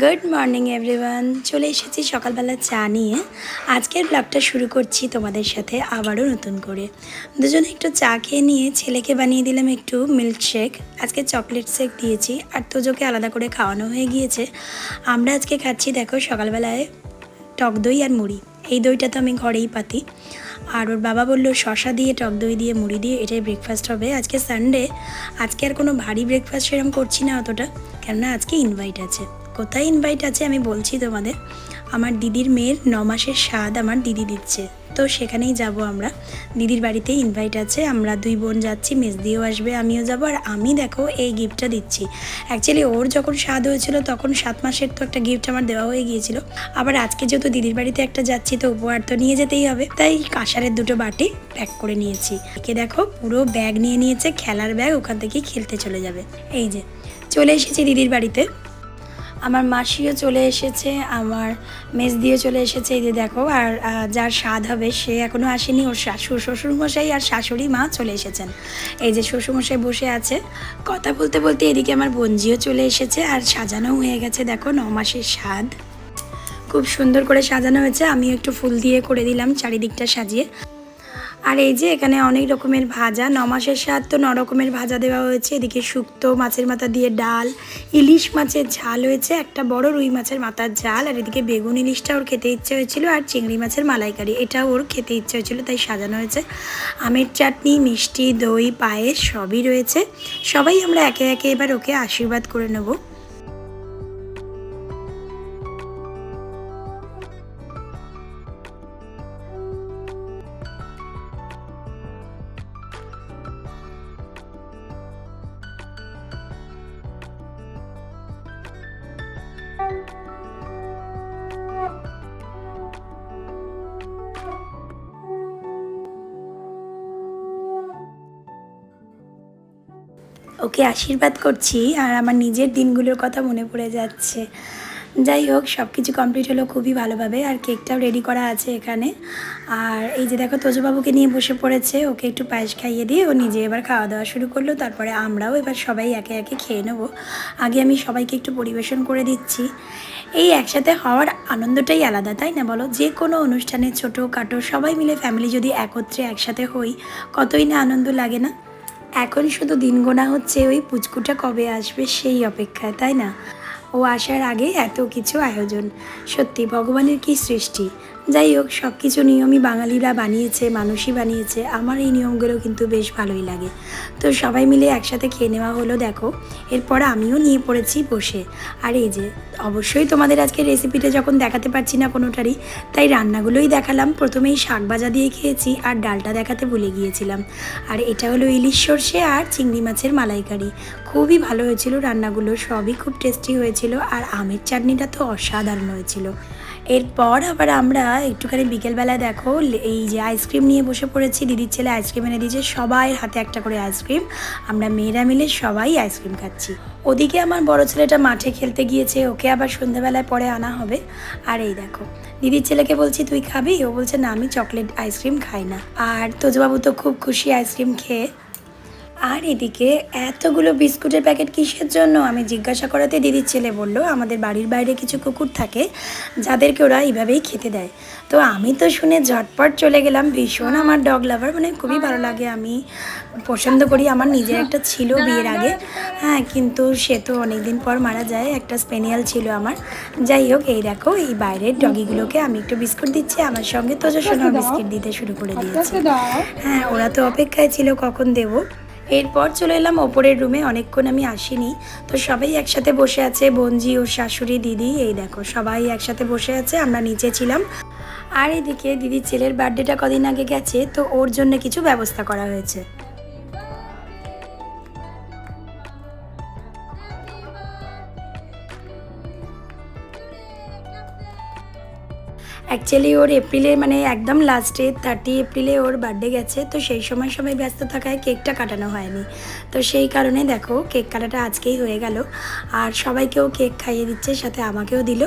Good morning everyone, চলে এসেছি সকালবেলা চা নিয়ে। আজকের ব্লগটা শুরু করছি তোমাদের সাথে আবারও নতুন করে। দুজনে একটু চা খেয়ে নিয়ে ছেলেকে বানিয়ে দিলাম একটু মিল্ক শেক। আজকে চকলেট শেক দিয়েছি আর তোজোকে আলাদা করে খাওয়ানো হয়ে গিয়েছে। আমরা আজকে খাচ্ছি দেখো সকালবেলায় টক দই আর মুড়ি। এই দইটা তো আমি ঘরেই পাতি। আর ওর বাবা বললো শশা দিয়ে টক দই দিয়ে মুড়ি দিয়ে এটাই ব্রেকফাস্ট হবে। আজকে সানডে, আজকে আর কোনো ভারী ব্রেকফাস্ট সেরকম করছি না অতটা, কেননা আজকে ইনভাইট আছে। কোথায় ইনভাইট আছে আমি বলছি তোমাদের। আমার দিদির মেয়ের 9 মাসের স্বাদ আমার দিদি দিচ্ছে, তো সেখানেই যাব আমরা। দিদির বাড়িতে ইনভাইট আছে, আমরা 2 বোন যাচ্ছি, মেজদিও আসবে, আমিও যাব। আর আমি দেখো এই গিফটটা দিচ্ছি। অ্যাকচুয়ালি ওর যখন স্বাদ হয়েছিল তখন 7 মাসের তো একটা গিফট আমার দেওয়া হয়ে গিয়েছিল। আবার আজকে যেহেতু দিদির বাড়িতে একটা যাচ্ছি তো উপহার তো নিয়ে যেতেই হবে, তাই কাঁসারের 2টো বাটি প্যাক করে নিয়েছি। একে দেখো পুরো ব্যাগ নিয়ে নিয়েছে, খেলার ব্যাগ, ওখান থেকেই খেলতে চলে যাবে। এই যে চলে এসেছি দিদির বাড়িতে। আমার মাসিও চলে এসেছে, আমার মেজদিও চলে এসেছে। এই যে দেখো, আর যার স্বাদ হবে সে এখনও আসেনি, ওর শ্বশুরমশাই আর শাশুড়ি মা চলে এসেছেন। এই যে শ্বশুরমশাই বসে আছে, কথা বলতে বলতে এদিকে আমার বোনজিও চলে এসেছে। আর সাজানোও হয়ে গেছে দেখো, 9 মাসের স্বাদ খুব সুন্দর করে সাজানো হয়েছে। আমিও একটু ফুল দিয়ে করে দিলাম চারিদিকটা সাজিয়ে। আর এই যে এখানে অনেক রকমের ভাজা, 9 মাসের স্বাদ তো 9 রকমের ভাজা দেওয়া হয়েছে। এদিকে শুক্তো মাছের মাথা দিয়ে ডাল, ইলিশ মাছের ঝাল হয়েছে, একটা বড় রুই মাছের মাথার ঝাল। আর এদিকে বেগুন ইলিশটা ওর খেতে ইচ্ছে হয়েছিল, আর চিংড়ি মাছের মালাইকারি এটাও ওর খেতে ইচ্ছে হয়েছিল, তাই সাজানো হয়েছে। আমের চাটনি, মিষ্টি, দই, পায়েস সবই রয়েছে। সবাই আমরা একে একে এবার ওকে আশীর্বাদ করে নেব। ওকে আশীর্বাদ করছি, আর আমার নিজের দিনগুলোর কথা মনে পড়ে যাচ্ছে। যাই হোক, সব কিছু কমপ্লিট হলো খুবই ভালোভাবে। আর কেকটাও রেডি করা আছে এখানে। আর এই যে দেখো তোজবাবুকে নিয়ে বসে পড়েছে, ওকে একটু পায়েস খাইয়ে দিয়ে ও নিজে এবার খাওয়া দাওয়া শুরু করলো। তারপরে আমরাও এবার সবাই একে একে খেয়ে নেবো। আগে আমি সবাইকে একটু পরিবেশন করে দিচ্ছি। এই একসাথে হওয়ার আনন্দটাই আলাদা, তাই না বলো? যে কোনো অনুষ্ঠানে ছোটো খাটো সবাই মিলে ফ্যামিলি যদি একত্রে একসাথে হই, কতই না আনন্দ লাগে না। এখন শুধু দিন গোনা হচ্ছে ওই পুচকুটা কবে আসবে সেই অপেক্ষায়, তাই না? ও আসার আগে এত কিছু আয়োজন, সত্যি ভগবানের কি সৃষ্টি। যাই হোক, সব কিছু নিয়মই বাঙালিরা বানিয়েছে, মানুষই বানিয়েছে। আমার এই নিয়মগুলো কিন্তু বেশ ভালোই লাগে। তো সবাই মিলে একসাথে খেয়ে নেওয়া হলো দেখো। এরপর আমিও নিয়ে পড়েছি বসে। আর এই যে অবশ্যই তোমাদের আজকে রেসিপিটা যখন দেখাতে পারছি না কোনোটারই, তাই রান্নাগুলোই দেখালাম। প্রথমেই শাক ভাজা দিয়ে খেয়েছি, আর ডালটা দেখাতে ভুলে গিয়েছিলাম। আর এটা হলো ইলিশ সর্ষে আর চিংড়ি মাছের মালাইকারি। খুবই ভালো হয়েছিল রান্নাগুলো, সবই খুব টেস্টি হয়েছিল। আর আমের চাটনিটা তো অসাধারণ হয়েছিল। এরপর আবার আমরা একটুখানি বিকেলবেলায় দেখো এই যে আইসক্রিম নিয়ে বসে পড়েছি। দিদির ছেলে আইসক্রিম এনে দিয়েছে, সবাই হাতে একটা করে আইসক্রিম। আমরা মেয়েরা মিলে সবাই আইসক্রিম খাচ্ছি। ওদিকে আমার বড় ছেলেটা মাঠে খেলতে গিয়েছে, ওকে আবার সন্ধ্যাবেলায় পরে আনা হবে। আর এই দেখো দিদির ছেলেকে বলছি তুই খাবি, ও বলছে না আমি চকলেট আইসক্রিম খাই না। আর তোজবাবু তো খুব খুশি আইসক্রিম খেয়ে। আর এদিকে এতগুলো বিস্কুটের প্যাকেট কিসের জন্য আমি জিজ্ঞাসা করাতে দিদির ছেলে বলল আমাদের বাড়ির বাইরে কিছু কুকুর থাকে যাদেরকে ওরা এইভাবেই খেতে দেয়। তো আমি তো শুনে ঝটপট চলে গেলাম। ভীষণ আমার ডগ লাভার, মানে খুবই ভালো লাগে, আমি পছন্দ করি। আমার নিজের একটা ছিল বিয়ের আগে, হ্যাঁ, কিন্তু সে তো অনেক দিন পর মারা যায়। একটা স্পেনিয়াল ছিল আমার। যাই হোক, এই দেখো এই বাইরের ডগিগুলোকে আমি একটু বিস্কুট দিচ্ছি, আমার সঙ্গে তোজসোনাও বিস্কিট দিতে শুরু করে দিয়েছি। হ্যাঁ, ওরা তো অপেক্ষায় ছিল কখন দেবো। এরপর চলে এলাম ওপরের রুমে, অনেকক্ষণ আমি আসিনি। তো সবাই একসাথে বসে আছে, বোনজি, ওর শাশুড়ি, দিদি, এই দেখো সবাই একসাথে বসে আছে, আমরা নিচে ছিলাম। আর এদিকে দিদির ছেলের বার্থডেটা কদিন আগে গেছে, তো ওর জন্য কিছু ব্যবস্থা করা হয়েছে। অ্যাকচুয়ালি ওর এপ্রিলে, মানে একদম লাস্টে 30 এপ্রিলে ওর বার্থডে গেছে। তো সেই সময় সবাই ব্যস্ত থাকায় কেকটা কাটানো হয়নি। তো সেই কারণে দেখো কেক কাটাটা আজকেই হয়ে গেল। আর সবাইকেও কেক খাইয়ে দিচ্ছে, সাথে আমাকেও দিল।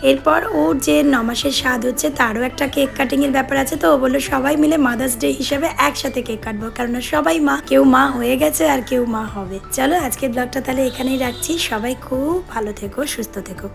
এরপর ওর যে 9 মাসের স্বাদ হচ্ছে তারও একটা কেক কাটিংয়ের ব্যাপার আছে। তো ও বললো সবাই মিলে মাদার্স ডে হিসেবে একসাথে কেক কাটবো, কারণ সবাই মা, কেউ মা হয়ে গেছে আর কেউ মা হবে। চলো আজকের ব্লগটা তাহলে এখানেই রাখছি। সবাই খুব ভালো থেকো, সুস্থ থেকো।